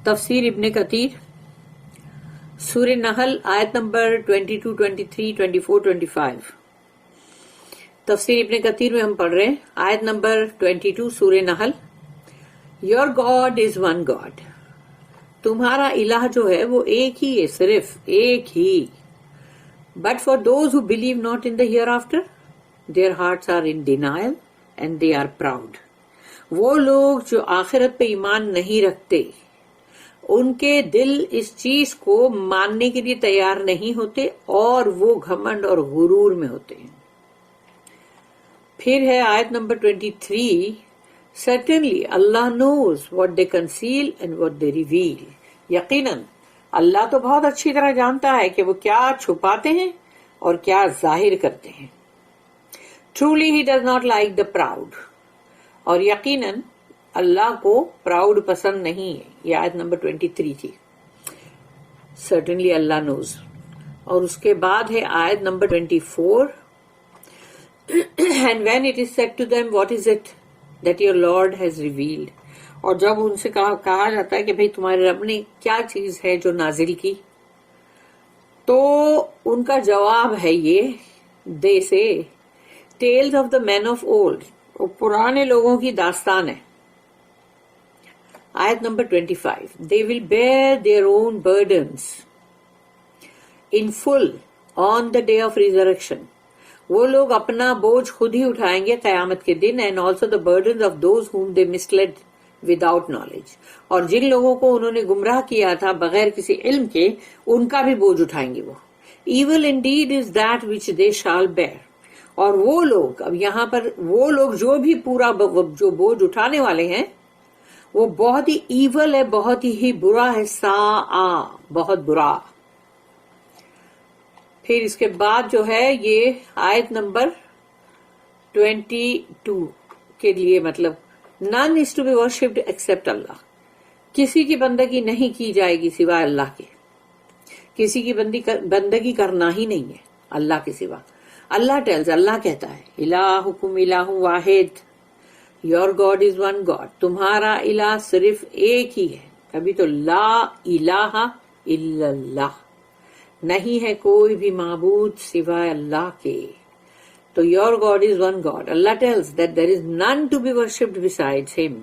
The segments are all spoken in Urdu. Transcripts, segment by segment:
تفسیر ابن کثیر سورہ نحل آیت نمبر 22, 23, 24, 25. تفسیر ابن کثیر میں ہم پڑھ رہے ہیں آیت نمبر 22 سورہ نحل. Your God is one God. تمہارا الہ جو ہے وہ ایک ہی ہے, صرف ایک ہی. But for those who believe not in the hereafter their hearts are in denial and they are proud. وہ لوگ جو آخرت پہ ایمان نہیں رکھتے ان کے دل اس چیز کو ماننے کے لیے تیار نہیں ہوتے اور وہ گھمنڈ اور غرور میں ہوتے ہیں. پھر ہے آیت number 23. Certainly Allah knows what they conceal and what they reveal. یقیناً اللہ تو بہت اچھی طرح جانتا ہے کہ وہ کیا چھپاتے ہیں اور کیا ظاہر کرتے ہیں. Truly he does not like the proud. اور یقیناً اللہ کو پراؤڈ پسند نہیں ہے. یہ آیت نمبر 23 تھی. Certainly Allah knows. اور اس کے بعد ہے آیت number 24. And when it is said to them, what is it that your Lord has revealed? اور جب ان سے کہا جاتا ہے کہ بھئی تمہارے رب نے کیا چیز ہے جو نازل کی, تو ان کا جواب ہے یہ, they say, tales of the men of old. وہ پرانے لوگوں کی داستان ہے. آیت number 25. They will bear their own burdens in full on the day of resurrection. وہ لوگ اپنا بوجھ خود ہی اٹھائیں گے قیامت کے دن. And also the burdens of those whom they misled without knowledge. اور جن لوگوں کو انہوں نے گمراہ کیا تھا بغیر کسی علم کے, ان کا بھی بوجھ اٹھائیں گے وہ. Evil indeed is that which they shall bear. اور وہ لوگ, اب یہاں پر وہ لوگ جو بھی پورا جو بوجھ اٹھانے والے ہیں وہ بہت ہی ایول ہے, بہت ہی برا ہے. سا بہت برا. پھر اس کے بعد جو ہے یہ آیت نمبر 22 کے لیے مطلب none is to be worshipped except Allah. کسی کی بندگی نہیں کی جائے گی سوائے اللہ کے. کسی کی بندگی کرنا ہی نہیں ہے اللہ کے سوا. اللہ ٹیلز, اللہ کہتا ہے, الہکم الہ واحد, your God is one God. تمہارا الہ صرف ایک ہی ہے. ابھی تو لا الہ الا اللہ, نہیں ہے کوئی بھی معبود سوائے اللہ کے. تو your God is one God. اللہ tells that there is none to be ورشپڈ besides ہم,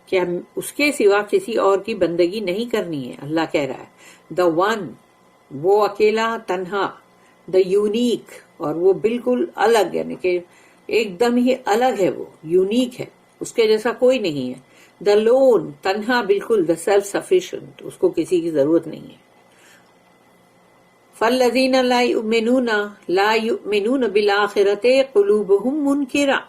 کہ ہم اس کے سوا کسی اور کی بندگی نہیں کرنی ہے. اللہ کہہ رہا ہے دا ون, وہ اکیلا تنہا. دا یونیک, اور وہ بالکل الگ, یعنی کہ ایک دم ہی الگ ہے, وہ یونیک ہے, اس کے جیسا کوئی نہیں ہے. دا لون, تنہا بالکل. دا سیلف سفیشینٹ, اس کو کسی کی ضرورت نہیں ہے. فالذین لا یؤمنون بالآخرۃ قلوبہم منکرہ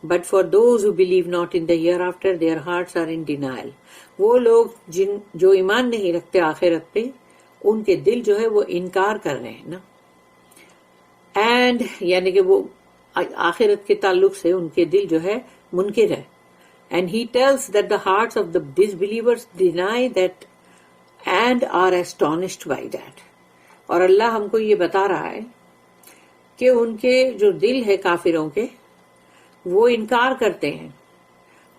but for those who believe not in the hereafter their hearts are in denial. وہ لوگ جو ایمان نہیں رکھتے آخرت پہ, ان کے دل جو ہے وہ انکار کر رہے ہیں نا. اینڈ یعنی کہ وہ آخرت کے تعلق سے ان کے دل جو ہے منکر ہے. And he tells that the hearts of the disbelievers deny that and are astonished by that. اور اللہ ہم کو یہ بتا رہا ہے کہ ان کے جو دل ہے کافروں کے وہ انکار کرتے ہیں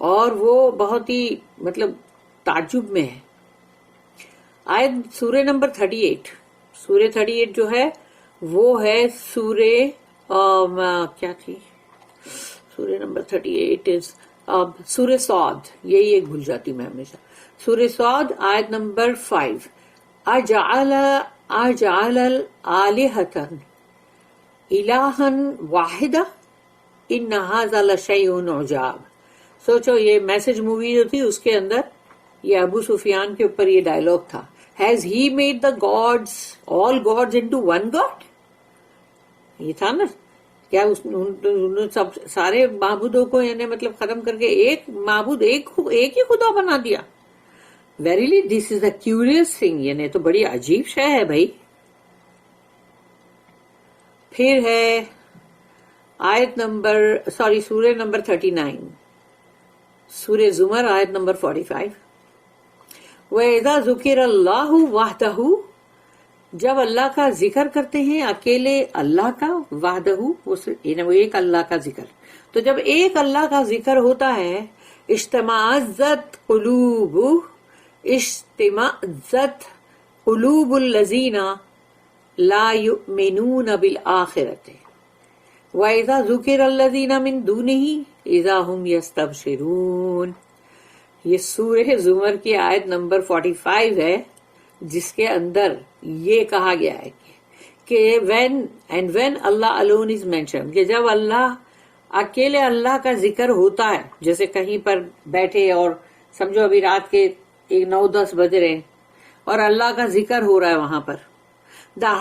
اور وہ بہت ہی مطلب تعجب میں ہے. آیت سورہ نمبر 38. سورہ 38 جو ہے وہ ہے سورہ کیا تھی, سورہ نمبر 38 سورہ صاد. یہی ایک بھول جاتی میں ہمیشہ. سورہ صاد آیت نمبر 5. اجعل الآلہۃ الہا واحدہ ان ھذا لشیء عجاب. سوچو یہ میسج مووی جو تھی اس کے اندر یہ ابو سفیان کے اوپر یہ ڈائلاگ تھا, has he made the God's all God's into one God. یہ تھا نا, کیا سب سارے معبودوں کو یعنی مطلب ختم کر کے ایک معبود, ایک ہی خدا بنا دیا. ویریلی دس از اے کیوریس تھنگ, یعنی تو بڑی عجیب شے ہے بھائی. پھر ہے آیت نمبر سورہ نمبر 39 سورہ زمر آیت نمبر 45. وَإِذَا ذُكِرَ اللَّهُ وَحْدَهُ, جب اللہ کا ذکر کرتے ہیں اکیلے اللہ کا, وحدہ وہ ایک اللہ کا ذکر, تو جب ایک اللہ کا ذکر ہوتا ہے اجتماعت قلوب اشتمأزت قلوب الذین لا یؤمنون بالآخرۃ وَإِذَا ذُكِرَ الَّذِينَ مِن دُونِهِ إِذَا هُمْ يَسْتَبْشِرُونَ. یہ سورہ زمر کی آیت نمبر 45 ہے، جس کے اندر یہ کہا گیا ہے کہ when Allah alone is mentioned، کہ جب اکیلے اللہ کا ذکر ہوتا ہے، جیسے کہیں پر بیٹھے اور سمجھو ابھی رات کے 9-10 بج رہے ہیں اور اللہ کا ذکر ہو رہا ہے وہاں پر، the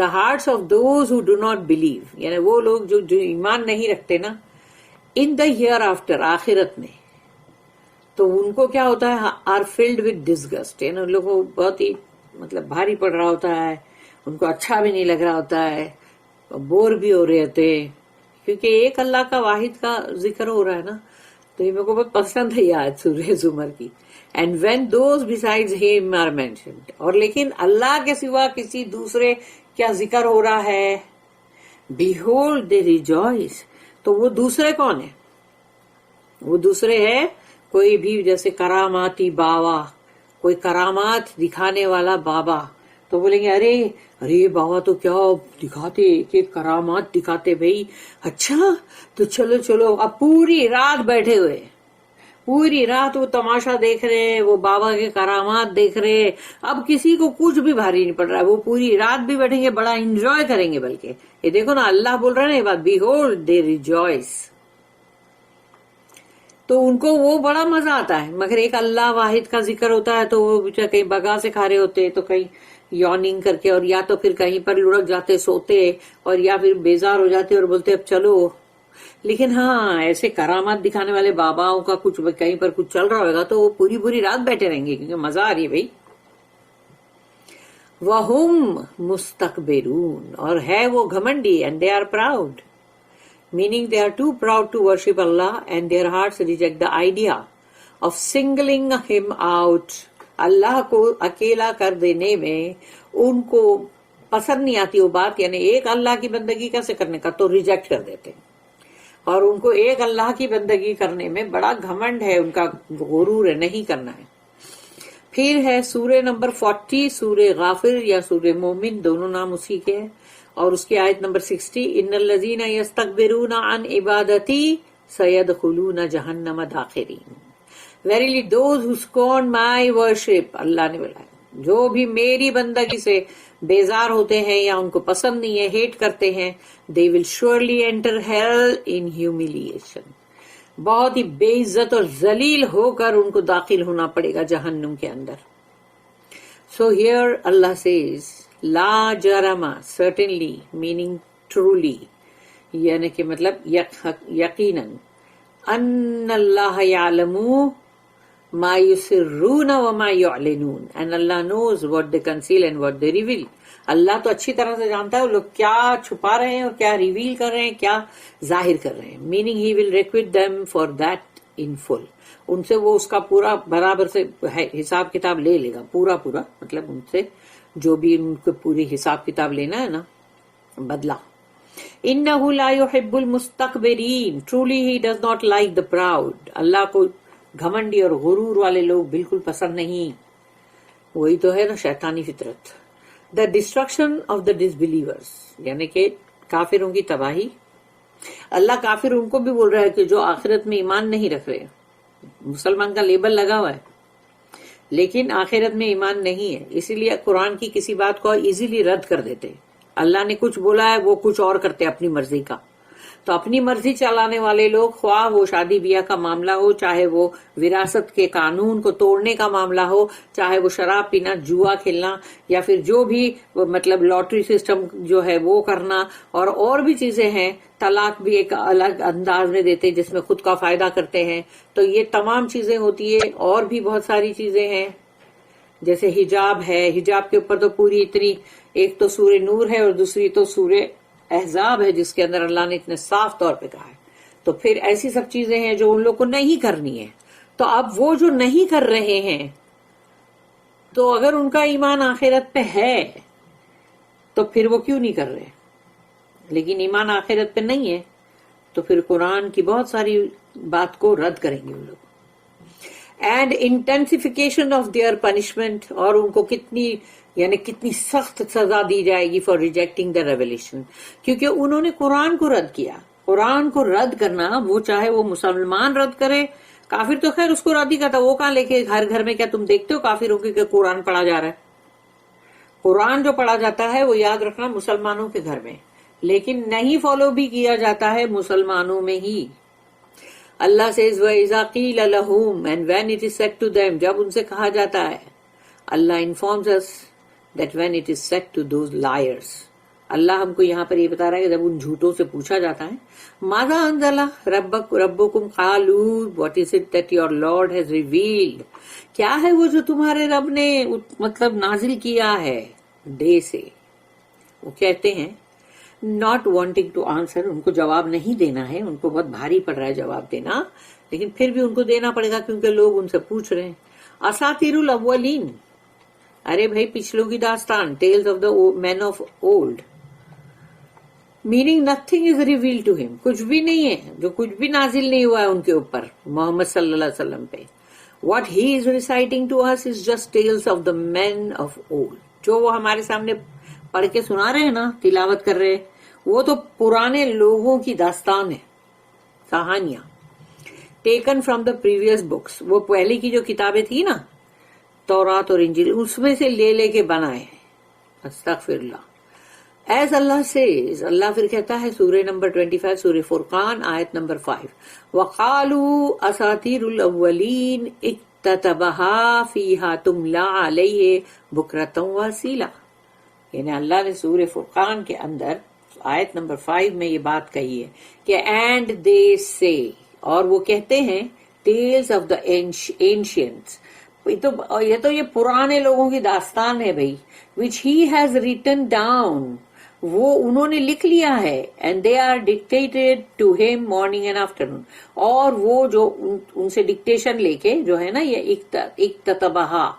hearts of those who do not believe، یعنی وہ لوگ جو ایمان نہیں رکھتے نا، in the hereafter، آخرت میں، تو ان کو کیا ہوتا ہے، are filled with disgust، یعنی ان لوگوں کو بہت ہی مطلب بھاری پڑ رہا ہوتا ہے، ان کو اچھا بھی نہیں لگ رہا ہوتا ہے، بور بھی ہو رہے ہوتے ہیں، کیونکہ ایک اللہ کا واحد کا ذکر ہو رہا ہے نا. تو یہ میرے کو بہت پسند ہے یہ آیت سورہ زمر کی. And when those besides him are mentioned، اور لیکن اللہ کے سوا کسی دوسرے کیا ذکر ہو رہا ہے، behold they rejoice، تو وہ دوسرے کون ہیں؟ وہ دوسرے ہے کوئی بھی جیسے کراماتی بابا، کوئی کرامات دکھانے والا بابا، تو بولیں گے ارے بابا تو کیا دکھاتے، ایک کرامات دکھاتے بھائی، اچھا تو چلو اب پوری رات بیٹھے ہوئے، پوری رات وہ تماشا دیکھ رہے، وہ بابا کے کرامات دیکھ رہے، اب کسی کو کچھ بھی بھاری نہیں پڑ رہا ہے، وہ پوری رات بھی بیٹھیں گے، بڑا انجوائے کریں گے. بلکہ یہ دیکھو نا، اللہ بول رہا ہے نا یہ بات، behold they rejoice، تو ان کو وہ بڑا مزہ آتا ہے. مگر ایک اللہ واحد کا ذکر ہوتا ہے تو وہ کہیں بگا سے کھا رہے ہوتے، تو کہیں یوننگ کر کے، اور یا تو پھر کہیں پر لڑک جاتے سوتے، اور یا پھر بیزار ہو جاتے اور بولتے اب چلو. لیکن ہاں ایسے کرامات دکھانے والے باباؤں کا کچھ کہیں پر کچھ چل رہا ہوگا تو وہ پوری رات بیٹھے رہیں گے، کیونکہ مزہ آ رہی ہے بھائی. وَهُمْ مُسْتَكْبِرُونَ، اور ہے وہ گھمنڈی، and they are proud، meaning they are too proud to worship Allah and their hearts reject the idea of singling him out. اللہ کو اکیلا کر دینے میں ان کو پسند نہیں آتی وہ بات، یعنی ایک اللہ کی بندگی کیسے کرنے کا، تو ریجیکٹ کر دیتے ہیں. اور ان کو ایک اللہ کی بندگی کرنے میں بڑا گھمنڈ ہے، ان کا غرور ہے، نہیں کرنا ہے. پھر ہے سورہ نمبر 40، سورہ غافر یا سورہ مومن، دونوں نام اسی کے ہیں، اور اس کی آیت نمبر 60، ان الذین یستکبرون عن عبادتی سیدخلون جہنم داخرین. Verily those who scorn my worship، اللہ نے بولا جو بھی میری بندگی سے بیزار ہوتے ہیں یا ان کو پسند نہیں ہے، ہیٹ کرتے ہیں، they will surely enter hell in humiliation، بہت ہی بے عزت اور ذلیل ہو کر ان کو داخل ہونا پڑے گا جہنم کے اندر. So here Allah says لا جرم، certainly meaning truly، یعنی کہ مطلب یقیناً، ان اللہ یعلم ما یسرون وما یعلنون، and Allah knows what they conceal and what they reveal. اللہ تو اچھی طرح سے جانتا ہے وہ لوگ کیا چھپا رہے ہیں اور کیا ریویل کر رہے ہیں، کیا ظاہر کر رہے ہیں. meaning he will requite them for that in full، ان سے وہ اس کا پورا برابر سے حساب کتاب لے لے گا، پورا مطلب ان سے جو بھی ان کو پوری حساب کتاب لینا ہے نا، بدلہ. انہ لا یحب المستکبرین، truly he does not like the proud، اللہ کو گھمنڈی اور غرور والے لوگ بالکل پسند نہیں. وہی تو ہے نا شیطانی فطرت. the destruction of the disbelievers، یعنی کہ کافروں کی تباہی. اللہ کافر ان کو بھی بول رہا ہے کہ جو آخرت میں ایمان نہیں رکھ رہے، مسلمان کا لیبل لگا ہوا ہے لیکن آخرت میں ایمان نہیں ہے، اسی لیے قرآن کی کسی بات کو ایزیلی رد کر دیتے. اللہ نے کچھ بولا ہے وہ کچھ اور کرتے اپنی مرضی کا. تو اپنی مرضی چلانے والے لوگ، خواہ وہ شادی بیاہ کا معاملہ ہو، چاہے وہ وراثت کے قانون کو توڑنے کا معاملہ ہو، چاہے وہ شراب پینا، جوا کھیلنا، یا پھر جو بھی مطلب لاٹری سسٹم جو ہے وہ کرنا، اور بھی چیزیں ہیں. طلاق بھی ایک الگ انداز میں دیتے جس میں خود کا فائدہ کرتے ہیں. تو یہ تمام چیزیں ہوتی ہے، اور بھی بہت ساری چیزیں ہیں جیسے حجاب ہے. حجاب کے اوپر تو پوری اتنی، ایک تو سورہ نور ہے اور دوسری تو سورہ احزاب ہے جس کے اندر اللہ نے اتنے صاف طور پہ کہا ہے. تو پھر ایسی سب چیزیں ہیں جو ان لوگ کو نہیں کرنی ہے. تو اب وہ جو نہیں کر رہے ہیں، تو اگر ان کا ایمان آخرت پہ ہے تو پھر وہ کیوں نہیں کر رہے؟ لیکن ایمان آخرت پہ نہیں ہے تو پھر قرآن کی بہت ساری بات کو رد کریں گے وہ لوگ. اینڈ انٹینسیفیکیشن آف دیئر پنشمنٹ، اور ان کو کتنی سخت سزا دی جائے گی فار ریجیکٹنگ دا ریولیشن، کیونکہ انہوں نے قرآن کو رد کیا. قرآن کو رد کرنا، وہ چاہے وہ مسلمان رد کرے، کافر تو خیر اس کو رد ہی کرتا، وہ کہاں لے کے ہر گھر میں، کیا تم دیکھتے ہو کافروں کے کہ قرآن پڑھا جا رہا ہے؟ قرآن جو پڑھا جاتا ہے وہ یاد رکھنا مسلمانوں کے گھر میں، لیکن نہیں فالو بھی کیا جاتا ہے مسلمانوں میں ہی. اللہ says وَإِذَا قِيلَ لَهُمْ and when it is said to them، جب ان سے کہا جاتا ہے. اللہ informs us that when it is said to those liars، اللہ ہم کو یہاں پر یہ بتا رہا ہے کہ جب ان جھوٹوں سے پوچھا جاتا ہے، ماذا انزل ربکم قالوا what is it that your Lord has revealed، کیا ہے وہ جو تمہارے رب نے مطلب نازل کیا ہے دے سے. وہ کہتے ہیں not wanting to answer، ان کو جواب نہیں دینا ہے، ان کو بہت بھاری پڑ رہا ہے جواب دینا، لیکن پھر بھی ان کو دینا پڑے گا کیونکہ لوگ ان سے پوچھ رہے ہیں. اساطیر الاولین، ارے بھائی پچھلوں کی داستان، tales of the man of old, meaning nothing is revealed to ہم، کچھ بھی نہیں ہے، جو کچھ بھی نازل نہیں ہوا ہے ان کے اوپر محمد صلی اللہ علیہ وسلم پہ. What he is reciting to us is just tales of the man of old, جو وہ ہمارے سامنے پڑھ کے سنا رہے ہیں نا، تلاوت کر رہے، وہ تو پرانے لوگوں کی داستان ہے، کہانیاں taken from the previous books. وہ پہلے کی جو کتابیں تھی نا، تورات اور انجیل، اس میں سے لے لے کے بنائے ہیں. استغفر اللہ. ایز اللہ سیز، اللہ پھر کہتا ہے سورہ نمبر 25 سورہ فرقان آیت نمبر 5، وَقَالُوا أَسَاطِيرُ الْأَوَّلِينَ اكْتَتَبَهَا فِيهَا تُمْلَى عَلَيْهِ بُكْرَةً وَأَصِيلًا. یعنی اللہ نے سورہ فرقان کے اندر آیت نمبر 5 میں یہ بات کہی ہے کہ اینڈ دے سے، اور وہ کہتے ہیں ٹیلز آف دا اینشینٹس، یہ پرانے لوگوں کی داستان ہے بھائی، which he has written down، وہ انہوں نے لکھ لیا ہے، and they are dictated to him morning and afternoon، اور وہ جو ان سے ڈکٹیشن لے کے جو ہے نا یہ اکتتبہا،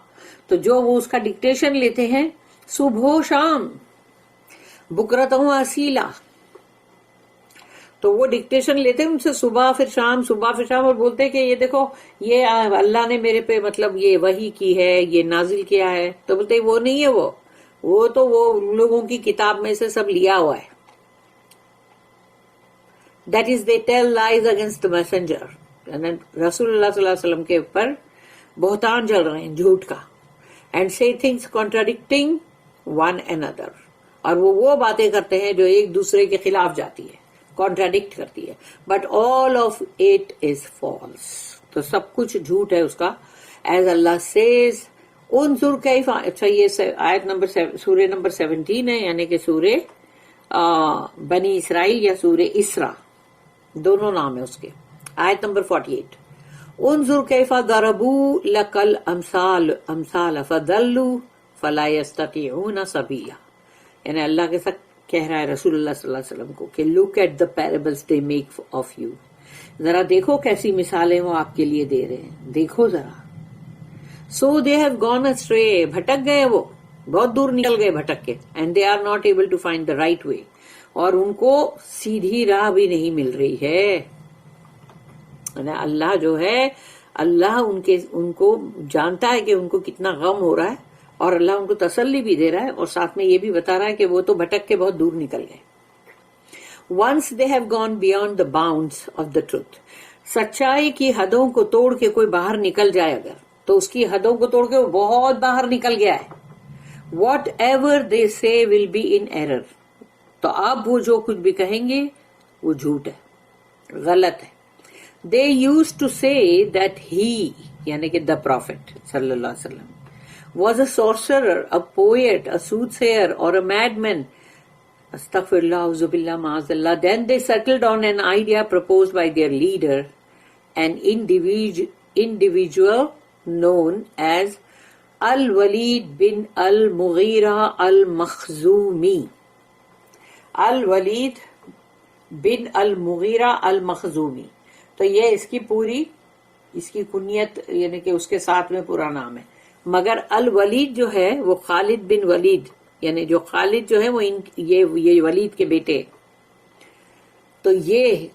تو جو وہ اس کا ڈکٹیشن لیتے ہیں صبح و شام، بکرتوں اصیلا، تو وہ ڈکٹیشن لیتے ہیں ان سے صبح پھر شام، صبح پھر شام، اور بولتے ہیں کہ یہ دیکھو یہ اللہ نے میرے پہ مطلب یہ وحی کی ہے، یہ نازل کیا ہے. تو بولتے ہیں وہ نہیں ہے، وہ تو وہ لوگوں کی کتاب میں سے سب لیا ہوا ہے. That is they tell لائز against the messenger, رسول اللہ صلی اللہ علیہ وسلم کے اوپر بہتان چل رہے ہیں جھوٹ کا. And say things contradicting one another، اور وہ باتیں کرتے ہیں جو ایک دوسرے کے خلاف جاتی ہے، کانٹراڈکٹ کرتی ہے. But all of it is false, تو سب کچھ جھوٹ ہے اس کا. ایز اللہ سیز انظر کیف، اچھا یہ آیت نمبر سورہ نمبر 17 ہے، یعنی کہ سورہ بنی اسرائیل یا سورہ اسرا، دونوں نام ہے اس کے. آیت نمبر 48، انظر کیف ضربوا لک الامثال فضلوا فلا يستطيعون سبیلا. یعنی اللہ کے ساتھ کہہ رہا ہے رسول اللہ صلی اللہ علیہ وسلم کو کہ look at the parables they make of you، ذرا دیکھو کیسی مثالیں وہ آپ کے لیے دے رہے ہیں، دیکھو ذرا. so they have gone astray، بھٹک گئے، وہ بہت دور نکل گئے بھٹک کے. and they are not able to find the right way، اور ان کو سیدھی راہ بھی نہیں مل رہی ہے. اللہ جو ہے، اللہ ان کو جانتا ہے کہ ان کو کتنا غم ہو رہا ہے، اور اللہ ان کو تسلی بھی دے رہا ہے، اور ساتھ میں یہ بھی بتا رہا ہے کہ وہ تو بھٹک کے بہت دور نکل گئے. once they have gone beyond the bounds of the truth، سچائی کی حدوں کو توڑ کے کوئی باہر نکل جائے اگر، تو اس کی حدوں کو توڑ کے وہ بہت باہر نکل گیا ہے. واٹ ایور دے سے ول بی ان ایرر، تو اب وہ جو کچھ بھی کہیں گے وہ جھوٹ ہے، غلط ہے. دے یوز ٹو سے دیٹ ہی، یعنی کہ دا پروفیٹ صلی اللہ علیہ وسلم was a sorcerer, a poet, a soothsayer, or a madman. Astaghfirullah, auzubillah, ma'azallah. Then they settled on an idea proposed by their leader, an individual known as Al-Walid bin Al-Mughira Al-Makhzumi. Al-Walid bin Al-Mughira Al-Makhzumi. تو یہ اس کی کنیت یعنی کہ اس کے ساتھ میں پورا نام ہے. مگر الولید جو ہے وہ خالد بن ولید، یعنی جو خالد جو ہے وہ یہ ولید کے بیٹے. تو یہ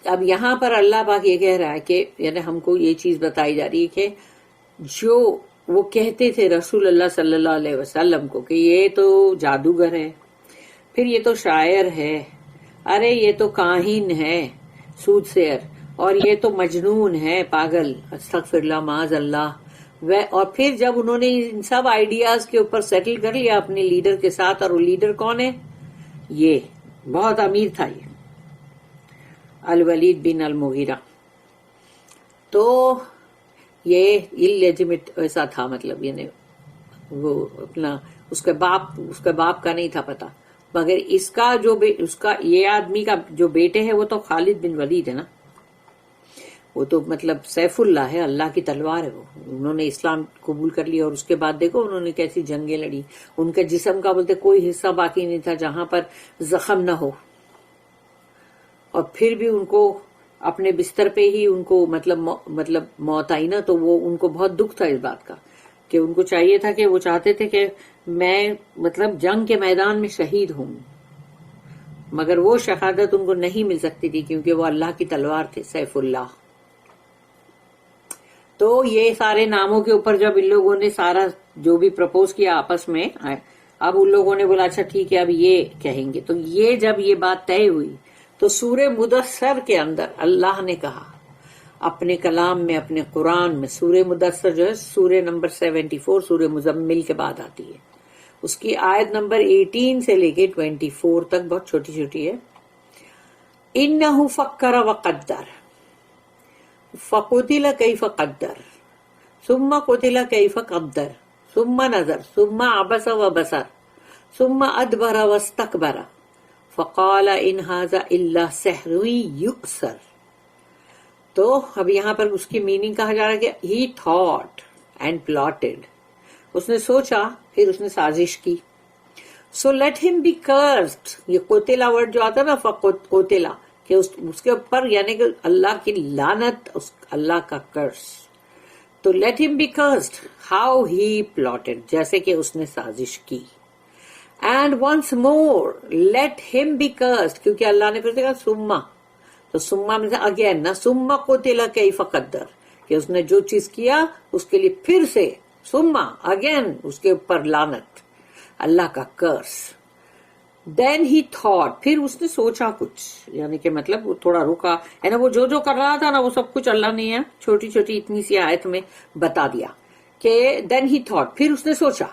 اب یہاں پر اللہ پاک یہ کہہ رہا ہے کہ یعنی ہم کو یہ چیز بتائی جا رہی ہے کہ جو وہ کہتے تھے رسول اللہ صلی اللہ علیہ وسلم کو کہ یہ تو جادوگر ہے، پھر یہ تو شاعر ہے، ارے یہ تو کاہن ہے سود سیر، اور یہ تو مجنون ہے پاگل، استغفر اللہ معاذ اللہ. اور پھر جب انہوں نے ان سب آئیڈیاز کے اوپر سیٹل کر لیا اپنے لیڈر کے ساتھ، اور وہ لیڈر کون ہے؟ یہ بہت امیر تھا، یہ الولید بن المغیرہ. تو یہ اللیجیمیٹ ایسا تھا، مطلب یعنی وہ اپنا اس کے باپ کا نہیں تھا پتا، مگر اس کا اس کا یہ آدمی کا جو بیٹے ہے وہ تو خالد بن ولید ہے نا، وہ تو مطلب سیف اللہ ہے، اللہ کی تلوار ہے. وہ انہوں نے اسلام قبول کر لیا، اور اس کے بعد دیکھو انہوں نے کیسی جنگیں لڑی. ان کے جسم کا بولتے کوئی حصہ باقی نہیں تھا جہاں پر زخم نہ ہو، اور پھر بھی ان کو اپنے بستر پہ ہی ان کو مطلب موت آئی نا. تو وہ ان کو بہت دکھ تھا اس بات کا کہ ان کو چاہیے تھا کہ وہ چاہتے تھے کہ میں مطلب جنگ کے میدان میں شہید ہوں، مگر وہ شہادت ان کو نہیں مل سکتی تھی کیونکہ وہ اللہ کی تلوار تھے، سیف اللہ. تو یہ سارے ناموں کے اوپر جب ان لوگوں نے سارا جو بھی پرپوز کیا آپس میں، اب ان لوگوں نے بولا اچھا ٹھیک ہے اب یہ کہیں گے. تو یہ جب یہ بات طے ہوئی تو سورہ مدثر کے اندر اللہ نے کہا اپنے کلام میں، اپنے قرآن میں، سورہ مدثر جو ہے سورہ نمبر 74 سورہ مزمل کے بعد آتی ہے، اس کی آیت نمبر 18 سے لے کے 24 تک بہت چھوٹی چھوٹی ہے. انہ فکر وقدر فقتل کیف قدر ثم قتل کیف قدر ثم نظر ثم عبس وبصر ثم ادبر واستكبر فقال ان هذا الا سحر یؤثر. تو اب یہاں پر اس کی میننگ کہا جا رہا ہے کہ he thought and plotted، اس نے سوچا پھر اس نے سازش کی. So let him be cursed، یہ قتلا ورڈ جو آتا ہے نا قتلا، کہ اس کے اوپر یعنی کہ اللہ کی لعنت، اللہ کا کرس. تو let him be cursed how he plotted، جیسے کہ اس نے سازش کی. And once more let him be cursed، کیونکہ اللہ نے پھر کہا سما، تو سما میں سے اگین نا، سما قتل کیف قدر، کہ اس نے جو چیز کیا اس کے لیے پھر سے سما اگین اس کے اوپر لعنت، اللہ کا کرس. دین ہی تھاٹ، پھر اس نے سوچا کچھ، یعنی کہ مطلب وہ تھوڑا رکا ہے نا، وہ جو کر رہا تھا نا وہ سب کچھ اللہ نے چھوٹی چھوٹی اتنی سی آیت میں بتا دیا کہ دین ہی تھاٹ، پھر اس نے سوچا.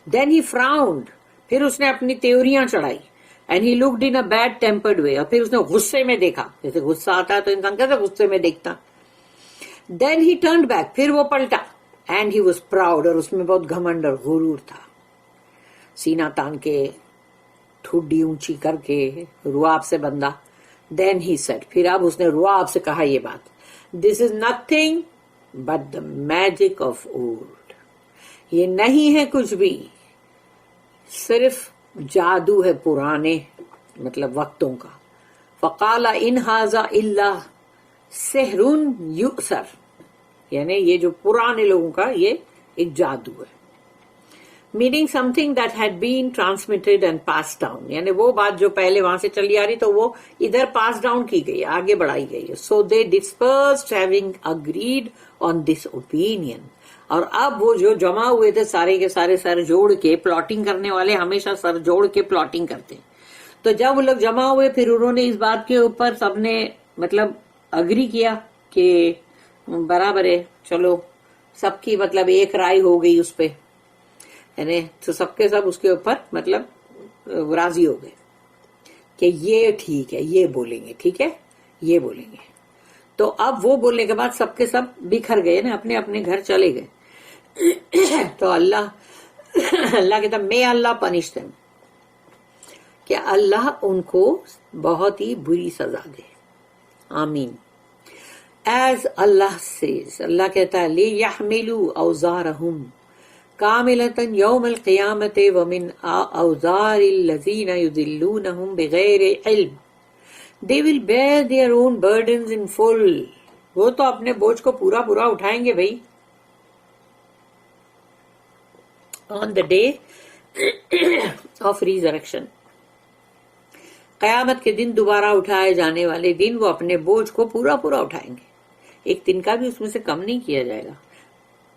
دین ہی فراؤنڈ، پھر اس نے اپنی تیوریاں چڑھائی. And he looked in a bad tempered way, اور پھر اس نے غصے میں دیکھا، جیسے غصہ آتا ہے تو انسان کیسے غصے میں دیکھتا. دین ہی ٹرنڈ بیک، پھر وہ پلٹا. اینڈ ہی واز پراؤڈ، اور اس میں بہت گھمنڈ اور غرور تھا، سینہ تان کے، ٹھڈی اونچی کر کے، رواب سے بندہ. دین ہی سیڈ، پھر اب اس نے رواب سے کہا یہ بات، this is nothing but the magic of old, یہ نہیں ہے کچھ بھی، صرف جادو ہے پرانے مطلب وقتوں کا. فقال ان ھذا الا سحر یؤثر، یعنی یہ جو پرانے لوگوں کا یہ ایک جادو ہے. meaning something that had been transmitted and passed down، یعنی وہ بات جو پہلے وہاں سے چلی آ رہی تو وہ ادھر پاس ڈاؤن کی گئی، آگے بڑھائی گئی. so they dispersed having agreed on this opinion، اور اب وہ جو جمع ہوئے تھے سارے کے سارے سر جوڑ کے، پلاٹنگ کرنے والے ہمیشہ سر جوڑ کے پلاٹنگ کرتے ہیں، تو جب وہ لوگ جمع ہوئے پھر انہوں نے اس بات کے اوپر سب نے مطلب اگری کیا کہ برابر ہے، چلو سب کی مطلب ایک رائے ہو گئی اس پہ، یعنی تو سب کے سب اس کے اوپر مطلب راضی ہو گئے کہ یہ ٹھیک ہے، یہ بولیں گے، ٹھیک ہے یہ بولیں گے. تو اب وہ بولنے کے بعد سب کے سب بکھر گئے نا، اپنے اپنے گھر چلے گئے. تو اللہ کہتا میں اللہ پنش دم، کہ اللہ ان کو بہت ہی بری سزا دے. آمین. ایز اللہ سیز، اللہ کہتا ہے لیحملوا اوزارہم کاملۃ یوم القیامت ومن اوزار الذین یضلونہم بغیر علم، they will bear their own burdens in full، وہ تو اپنے بوجھ کو پورا پورا اٹھائیں گے بھائی. on the day of resurrection، قیامت کے دن دوبارہ اٹھائے جانے والے دن وہ اپنے بوجھ کو پورا پورا اٹھائیں گے، ایک دن کا بھی اس میں سے کم نہیں کیا جائے گا.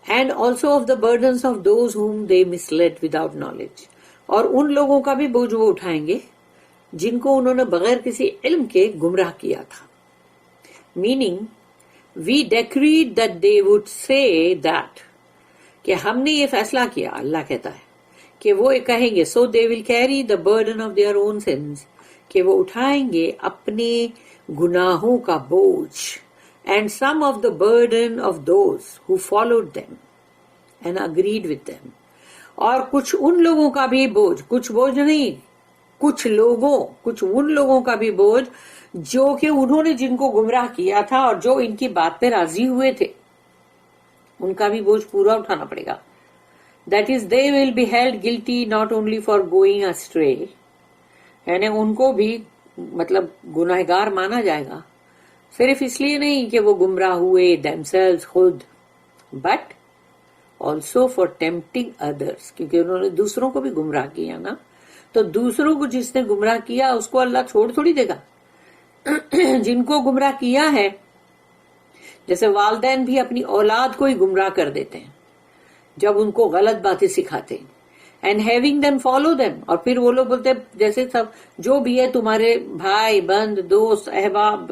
and also of the burdens of those whom they misled without knowledge. اور ان لوگوں کا بھی بوجھ وہ اٹھائیں گے جن کو انہوں نے بغیر کسی علم کے گمراہ کیا تھا. Meaning, we decreed that they would say that, کہ ہم نے یہ فیصلہ کیا, اللہ کہتا ہے کہ وہ کہیں گے, so they will carry the burden of their own sins, کہ وہ اٹھائیں گے اپنے گناہوں کا بوجھ, and some of the burden of those who followed them and agreed with them. اور کچھ ان لوگوں کا بھی بوجھ, کچھ بوجھ نہیں, کچھ ان لوگوں کا بھی بوجھ جو کہ انہوں نے جن کو گمراہ کیا تھا اور جو ان کی بات پہ راضی ہوئے تھے, ان کا بھی بوجھ پورا اٹھانا پڑے گا. That is, they will be held guilty not only for going astray, یعنی ان کو بھی مطلب گناہگار مانا جائے گا صرف اس لیے نہیں کہ وہ گمراہ ہوئے themselves خود, but also for tempting others, کیونکہ انہوں نے دوسروں کو بھی گمراہ کیا نا, تو دوسروں کو جس نے گمراہ کیا اس کو اللہ چھوڑ تھوڑی دے گا. جن کو گمراہ کیا ہے, جیسے والدین بھی اپنی اولاد کو ہی گمراہ کر دیتے ہیں جب ان کو غلط باتیں سکھاتے ہیں, and having them follow them, اور پھر وہ لوگ بولتے ہیں جیسے سب جو بھی ہے تمہارے بھائی بند دوست احباب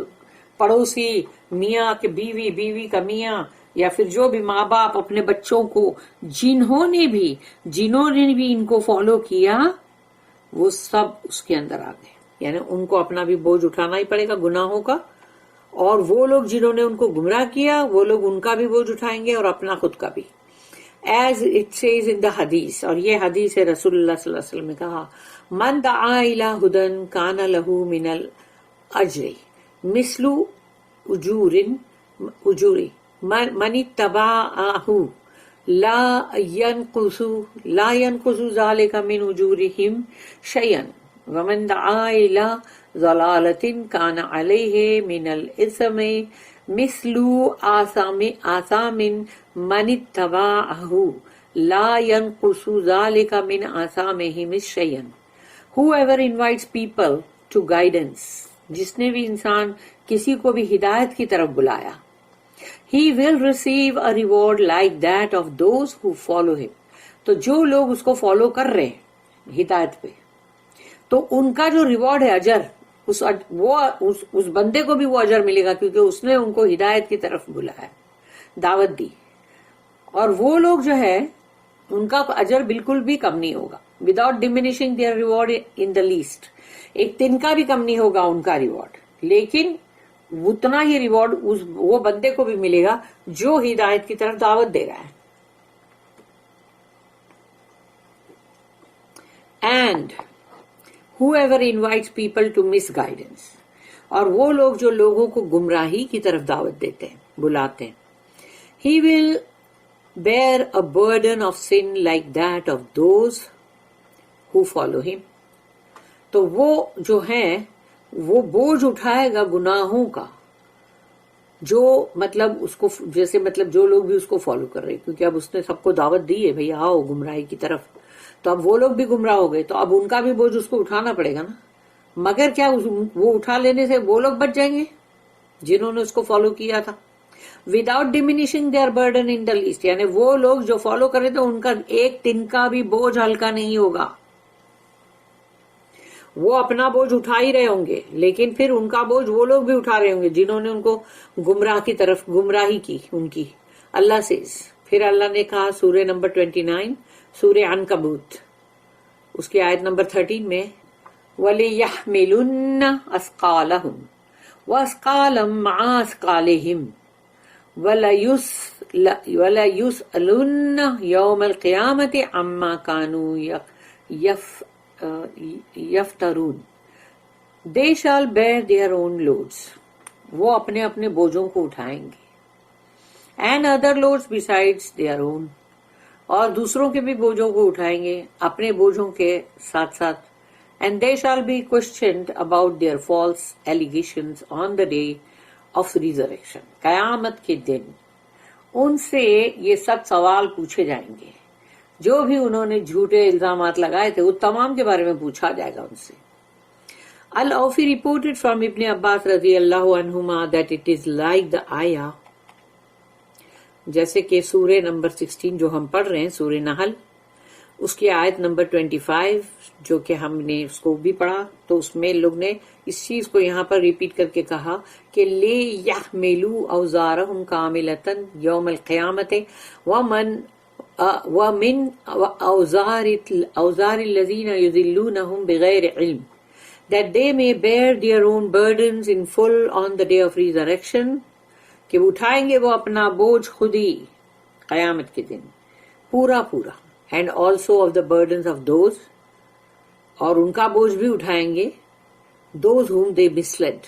پڑوسی, میاں کے بیوی, بیوی کا میاں, یا پھر جو بھی ماں باپ اپنے بچوں کو جنہوں نے بھی ان کو فالو کیا وہ سب اس کے اندر آ گئے. یعنی ان کو اپنا بھی بوجھ اٹھانا ہی پڑے گا گناہوں کا, اور وہ لوگ جنہوں نے ان کو گمراہ کیا وہ لوگ ان کا بھی بوجھ اٹھائیں گے اور اپنا خود کا بھی. As it says in the hadith, اور یہ حدیث ہے رسول اللہ صلی اللہ علیہ وسلم نے کہا, من دعا الى ہدن کان لہ من الاجر مثل اجوری من اتبعہ لا ينقص ذلك من اجورهم شيئا ومن دعا الى ضلالة كان عليه من الاثم مثل آثام من اتبعه لا ينقص ذلك من آثامهم شيئا. Whoever invites people to guidance, جس نے بھی انسان کسی کو بھی ہدایت کی طرف بلایا, he will receive a reward like that of those who follow him. تو جو لوگ اس کو فالو کر رہے ہیں ہدایت پہ, تو ان کا جو ریوارڈ ہے اجر, اس بندے کو بھی وہ اجر ملے گا کیونکہ اس نے ان کو ہدایت کی طرف بلایا, دعوت دی. اور وہ لوگ جو ہے ان کا اجر بالکل بھی کم نہیں ہوگا, without diminishing their reward in the least. ایک دن کا بھی کم نہیں ہوگا ان کا ریوارڈ, لیکن اتنا ہی ریوارڈ وہ بندے کو بھی ملے گا جو ہدایت کی طرف دعوت دے رہا ہے. And whoever invites people to misguidance, اور وہ لوگ جو لوگوں کو گمراہی کی طرف دعوت دیتے ہیں, بلاتے ہیں, he will bear a burden of sin like that of those who follow him. تو وہ جو ہیں وہ بوجھ اٹھائے گا گناہوں کا جو مطلب اس کو جیسے مطلب جو لوگ بھی اس کو فالو کر رہے ہیں, کیونکہ اب اس نے سب کو دعوت دی ہے بھئی آؤ گمراہی کی طرف, تو اب وہ لوگ بھی گمراہ ہو گئے, تو اب ان کا بھی بوجھ اس کو اٹھانا پڑے گا نا. مگر کیا وہ اٹھا لینے سے وہ لوگ بچ جائیں گے جنہوں نے اس کو فالو کیا تھا, without diminishing their burden in the least. یعنی وہ لوگ جو فالو کر رہے تھے ان کا ایک دن کا بھی بوجھ ہلکا نہیں ہوگا, وہ اپنا بوجھ اٹھا ہی رہے ہوں گے, لیکن پھر ان کا بوجھ وہ لوگ بھی اٹھا رہے ہوں گے جنہوں نے ان کو گمراہ کی طرف گمراہی کی ان کی. اللہ سے پھر اللہ نے کہا سورہ نمبر 29 سورہ عنکبوت اس کی آیت نمبر 13 میں, وَلِيَحْمِلُنَّ أَثْقَالَهُمْ وَأَثْقَالًا مَعَ أَثْقَالِهِمْ وَلَيُسْأَلُنَّ يَوْمَ الْقِيَامَةِ عَمَّا كَانُوا يَفْتَرُونَ. They shall bear their own loads, وہ اپنے اپنے بوجھوں کو اٹھائیں گے, and other loads besides their own, اور دوسروں کے بھی بوجھوں کو اٹھائیں گے اپنے بوجھوں کے ساتھ ساتھ. And they shall be questioned about their false allegations on the day of resurrection. قیامت کے دن ان سے یہ سب سوال پوچھے جائیں گے, جو بھی انہوں نے جھوٹے الزامات لگائے تھے وہ تمام کے بارے میں پوچھا جائے گا ان سے. Al-Awfi reported from Ibn Abbas رضی اللہ عنہما that it is like the ayah جیسے کہ سورہ نمبر 16 جو ہم پڑھ رہے ہیں، سورہ نحل، اس کی آیت نمبر 25 جو کہ ہم نے اس کو بھی پڑھا، تو اس میں لوگ نے اس چیز کو یہاں پر ریپیٹ کر کے کہا کہ لے یحملوا اوزارہم کاملۃ یوم القیامت ومن اوزار الذین یضلونہم بغیر علم that they may bear their own burdens in full on the day of resurrection، کہ وہ اٹھائیں گے وہ اپنا بوجھ خود ہی قیامت کے دن پورا پورا، and also of the burdens of those، اور ان کا بوجھ بھی اٹھائیں گے those whom they misled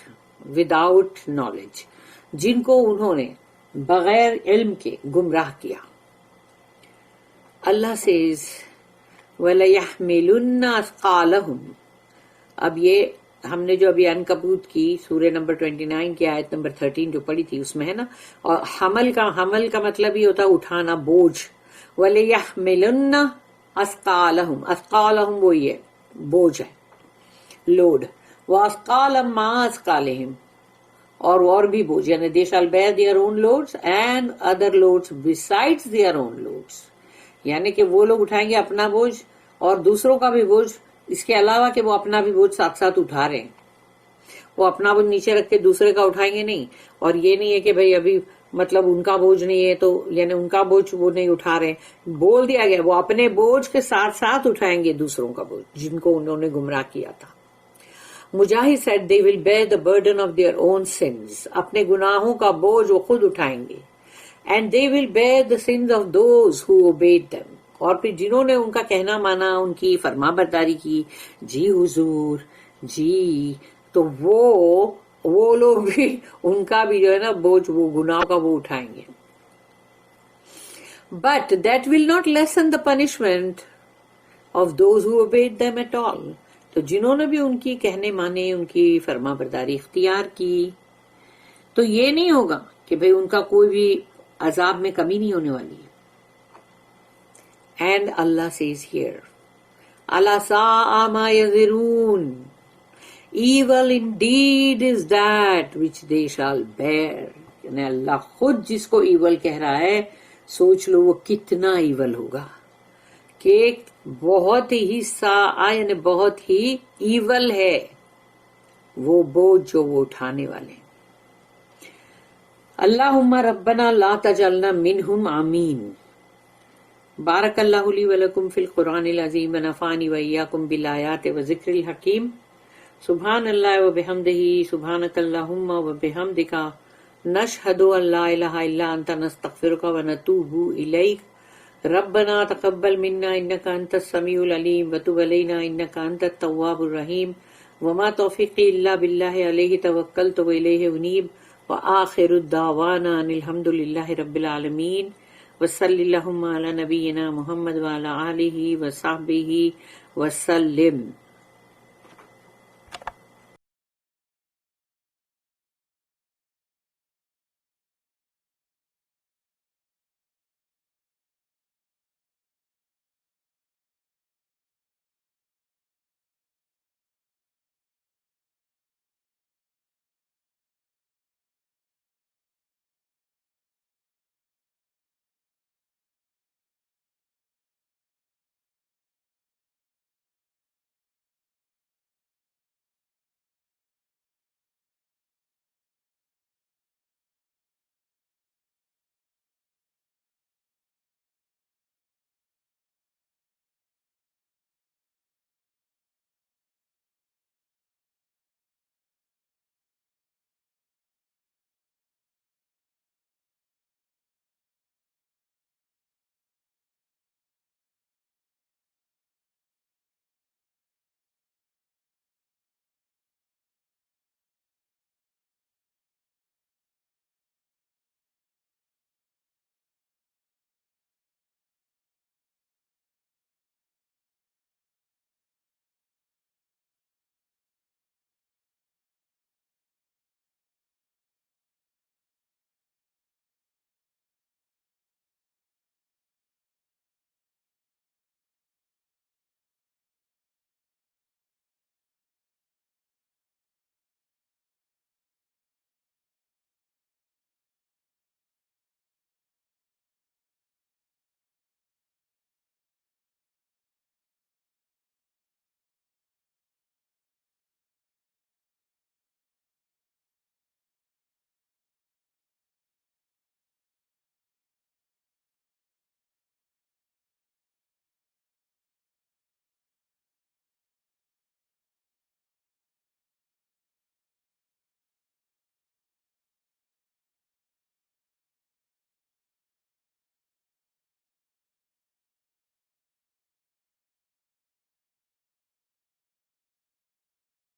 without knowledge، جن کو انہوں نے بغیر علم کے گمراہ کیا۔ اللہ says وَلَيَحْمِلُنَّ أَثْقَالَهُمْ، اب یہ ہم نے جو ابھی عنکبوت کی سورہ نمبر 29 کی آیت نمبر 13 جو پڑھی تھی اس میں ہے نا، اور حمل کا مطلب ہی ہوتا ہے اٹھانا، بوجھ۔ وَلَيَحْمِلُنَّ أَثْقَالَهُمْ، أَثْقَالَهُمْ وہی ہے، بوجھ ہے، لوڈ۔ وَأَثْقَالًا مَعَ أَثْقَالِهِمْ، اور بھی بوجھ، یعنی they shall bear their own loads and other loads besides their own loads، یعنی کہ وہ لوگ اٹھائیں گے اپنا بوجھ اور دوسروں کا بھی بوجھ، اس کے علاوہ کہ وہ اپنا بھی بوجھ ساتھ ساتھ اٹھا رہے ہیں، وہ اپنا بوجھ نیچے رکھ کے دوسرے کا اٹھائیں گے نہیں، اور یہ نہیں ہے کہ بھئی ابھی مطلب ان کا بوجھ نہیں ہے تو یعنی ان کا بوجھ وہ نہیں اٹھا رہے، بول دیا گیا وہ اپنے بوجھ کے ساتھ ساتھ اٹھائیں گے دوسروں کا بوجھ جن کو انہوں نے گمراہ کیا تھا۔ مجاہد said they will bear the burden of their own sins، اپنے گناہوں کا بوجھ وہ خود اٹھائیں گے، and they will bear the sins of those who obeyed them، اور پھر جنہوں نے ان کا کہنا مانا، ان کی فرما برداری کی، جی حضور جی، تو وہ لوگ بھی ان کا بھی جو ہے نا بوجھ، وہ گناہ کا وہ اٹھائیں گے۔ But that will not lessen the punishment of those who obeyed them at all، تو جنہوں نے بھی ان کی کہنے مانے، ان کی فرما برداری اختیار کی، تو یہ نہیں ہوگا کہ بھئی ان کا کوئی بھی عذاب میں کمی نہیں ہونے والی ہے۔ And Allah says here, أَلَا سَاءَ مَا يَزِرُونَ، evil indeed is that which they shall bear، یعنی اللہ خود جس کو ایول کہہ رہا ہے، سوچ لو وہ کتنا ایول ہوگا، کہ بہت ہی یعنی بہت ہی ایول ہے وہ بوجھ جو وہ اٹھانے والے ہیں۔ اللہم ربنا لا تجعلنا منہم، آمین۔ بارک اللہ لی ولکم فی القرآن العظیم ونفعنی وإیاکم بالآیات وذکر الحکیم۔ سبحان اللہ وبحمدہ، سبحانک اللہم وبحمدک، نشہد ان لا الہ الا انت، نستغفرک ونتوب الیک۔ ربنا تقبل منا انک انت السمیع العلیم وتب علینا انک انت التواب الرحیم، وما توفیقی الا باللہ علیہ توکلت والیہ انیب، وآخر الدعوانا ان الحمد للہ رب العالمین، وصلی اللہم علی نبینا محمد وعلی آلہ وصحبہ وسلم۔